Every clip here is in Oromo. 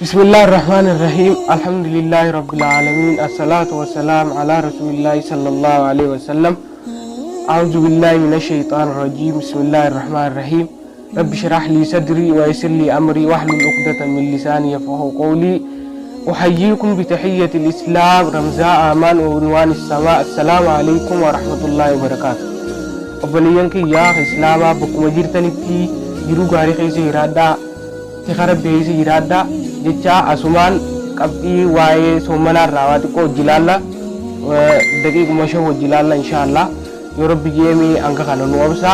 بسم الله الرحمن الرحيم الحمد لله رب العالمين الصلاة والسلام على رسول الله صلى الله عليه وسلم أعوذ بالله من الشيطان الرجيم بسم الله الرحمن الرحيم رب اشرح لي صدري ويسر لي أمري واحلل عقدة من لساني يفقهوا قولي أحييكم بتحية الإسلام رمزاء أمان وعنوان السماء السلام عليكم ورحمة الله وبركاته وبلينك يا إسلاما بكم جرتني jiru gaarii keessa jiraadhaa tikara beeysa jiraadhaa jecha asumaan qabxii waa'ee soomanarraa waa xiqqoo jilaalla daqiiquma shan wajjilaalla inshallah yoo rabbi jeemee hanga kana nu obsa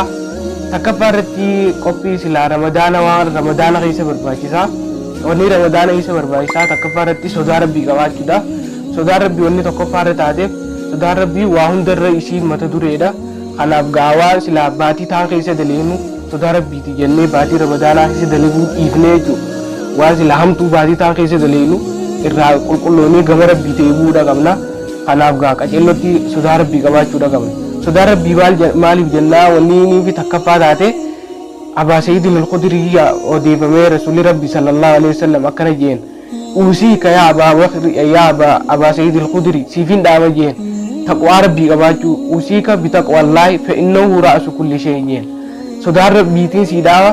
takkaffaa irratti qophii silaa ramadaana waan ramadaana keessa barbaachisaa wanni ramadaana keessa barbaachisaa takkaffaa irratti sodaa rabbii qabaachuudha sodaa rabbii wanni tokkoffaa irra taateef sodaa rabbii waa hundarra ishii mata dureedha kanaaf gaawaa silaa baatii taan keessa daleenu sodaa rabbiiti jennee baatii ramadaanaa keessa dalaguu dhiifnee jechuudha waan sila hamtuu baatii taan keessa daleenu irraa qulqulloonee gama rabbii ta'ee bu'uudha qabna kanaaf gaa qaceellotti sodaa rabbii qabaachuudha qabna sodaa rabbii maaliif jennaa wanni inni fi takkaffaa taate Abaa Sayyidin al-Khudrii odeeffamee rasuulli rabbi sallallahu alaihi wasallam akkana jeen uusiika yaa Abaa Sayyid al-Khudrii siifin dhaama jeen taqwaa rabbii qabaachuu uusiika bitaqwallaahi fa'innahu ra'su kulli shay'in jeen sodaa rabbiitiin siidhaama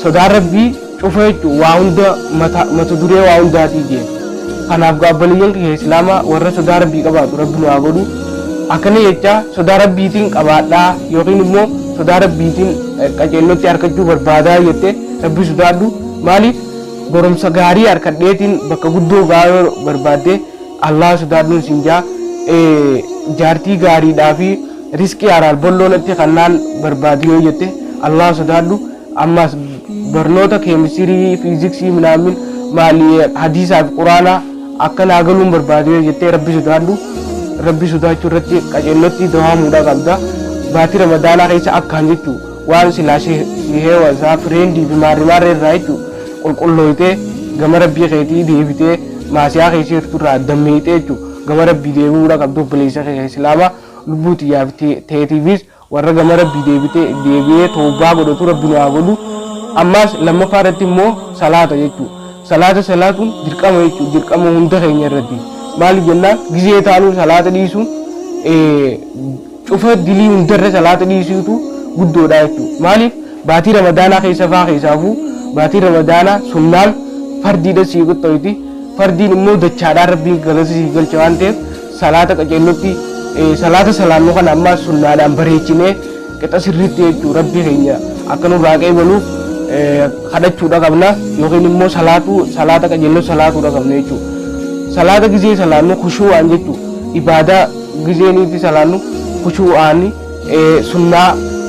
sodaa rabbii cufa jechuun waa hunda mata duree waa hundaatii jeen kanaaf gaabbaliyyan kiyya islaamaa warra sodaa rabbii qabaatu rabbi nu haa godhu akkana jecha sodaa rabbiitiin qabaadhaa yookiin immoo sodaa rabbiitiin qaceellotti harkachuu barbaadaa jettee rabbi sodaadhu maaliif goromsa gaarii harkadheetiin bakka guddoo gaayoo barbaadde Allah sodaadhuun siinjaa jaartii gaariidhaa fi riskii haraal bolloonatti kannaan barbaadiyoo jette Allah sodaadhu ammas barnoota keemistirii fiiziksii minaamin maali hadiisaa fi quraanaa akka naagaluun barbaadiyoo jettee rabbi sodaadhu rabbi sodaachuu irratti qaceellotti dawaamuudha qabda baatii ramadaanaa keessa akkaan jechuu waan silaa shihee wasaa fireendii fi maarrimaarra irraa jechuu qulqullooytee gama rabbii keetii deebitee maasiyaa keessa jirturraa dammeeytee jechuu gama rabbii deebi'uudha qabdu obboleessa keessa islaamaa lubbuu xiyyaaf teetiifis warra gama rabbii deebi'ee toobaa godhatu rabbi nu haa godhu ammas lammaffaa irratti immoo salaata jechuu salaatuun dirqama jechuu dirqama hunda keenya irratti maaliif jennaan gizee taanuu salaata dhiisuun cufa dilii hundarra salaata dhiisuutu guddoodha jechuu maaliif baatii ramadaanaa keessaafuu baatii ramadaanaa sunnaan fardiidha sii qoxxoyti fardiin immoo dachaadhaan rabbiin galata sii galcha waan ta'eef salaata qaceellotti salaata salaannoo kana ammaa sunnaadhaan bareechinee qixa sirriitti jechuu rabbii keenya akka nurraa qeebaluuf kadhachuudha qabna yookiin immoo salaata qaceelloo salaatuudha qabna jechuu salaata gizee salaannoo khushuu'aan jechuu ibaadaa gizeeniif salaannoo khushuu'aan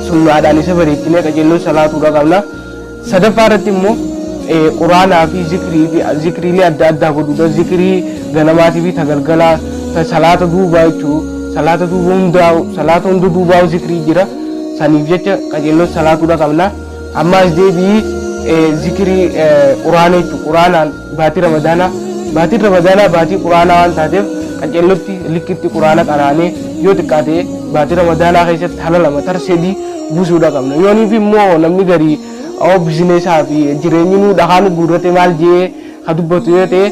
sunnaadhaan isa bareechinee qaceelloo salaatuudha qabna sadaffaa irratti immoo quraanaa fi zikriilee adda addaa godhuudha zikrii ganamaatii fi tagalgalaa salaata duubaa jechuu salaata hunda duubaa zikrii jira saniif jecha qaceelloo salaatuudha qabna ammaas deebii zikrii quraana jechuu quraanaan baatii ramadaanaa baatii quraanaa waan taateef qaceellotti likkitti quraana qaraanee yoo xiqqaate baatii ramadaanaa keessatti hala lama tarseedii buusuudha qabna yooniif immoo namni garii bizineesaa fi jireenyi nuu dhahaan guurrate maal jee ha dubbatu yoo ta'e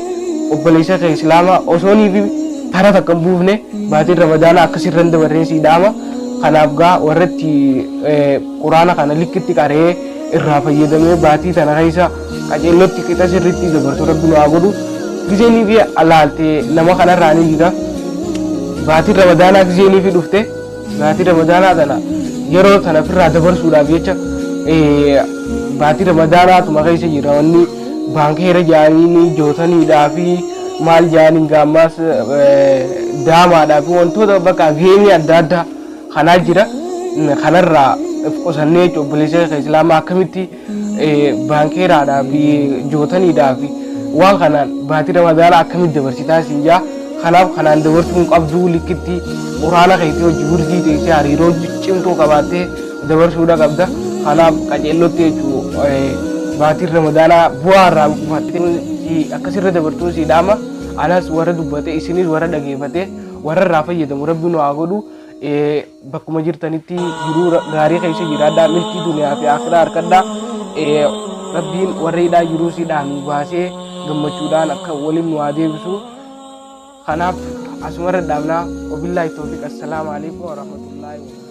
obboleessa kee islaamaa osoonii fi tara takka buufne baatii ramadaanaa akkasirran dabarree siidhaama kanaaf gaa warratti quraana kana likkitti qaree irraa fayyadamee baatii tana keessa qaceellotti qixa sirriitti dabarsu rabbi nu haa godhu gizeenii fi alaaltee nama kanarraa ni jira baatii ramadaanaa gizeenii fi dhufte baatii ramadaanaa tana yeroo tana firraa dabarsuudhaaf jecha baatii ramadaanaa tuma keessa jira wanni baankeera jaaniin jootaniidhaa fi maal jaaniin gaammaas daamaadhaa fi wantoota bakka geemii adda addaa kanaa jira kanarraa qusannee obboleessa islaamaa akkamitti baankeeraadhaa fi jootaniidhaa fi waan kanaan baatii ramadaanaa akkamitti dabarsitaa siinjaa kanaaf kanaan dabarsuun qabduu likkitti quraana keetii hojii wurdii teessee hariiroo cimtuu qabaattee dabarsuudha qabda kanaaf qaceellotti jechuu baatii ramadaanaa bu'aa irraa buufattee akkasirra dabartuu siidhaama anas warra dubbate isinis warra dhageeffate warra irraa fayyadamu rabbi nu haa godhu bakkuma jirtanitti jiruu gaarii keessa jiraadhaa milkii duniyaa fi akhiraa harkadhaa rabbiin warra hidhaa jiruu siidhaan baasee gammachuudhaan akka waliin nu adeemsu. Kanaaf asumarra dhaabnaa. Wabillahi tawfiq. Assalaamu alaikum wa rahmatullahi wa barakatuh.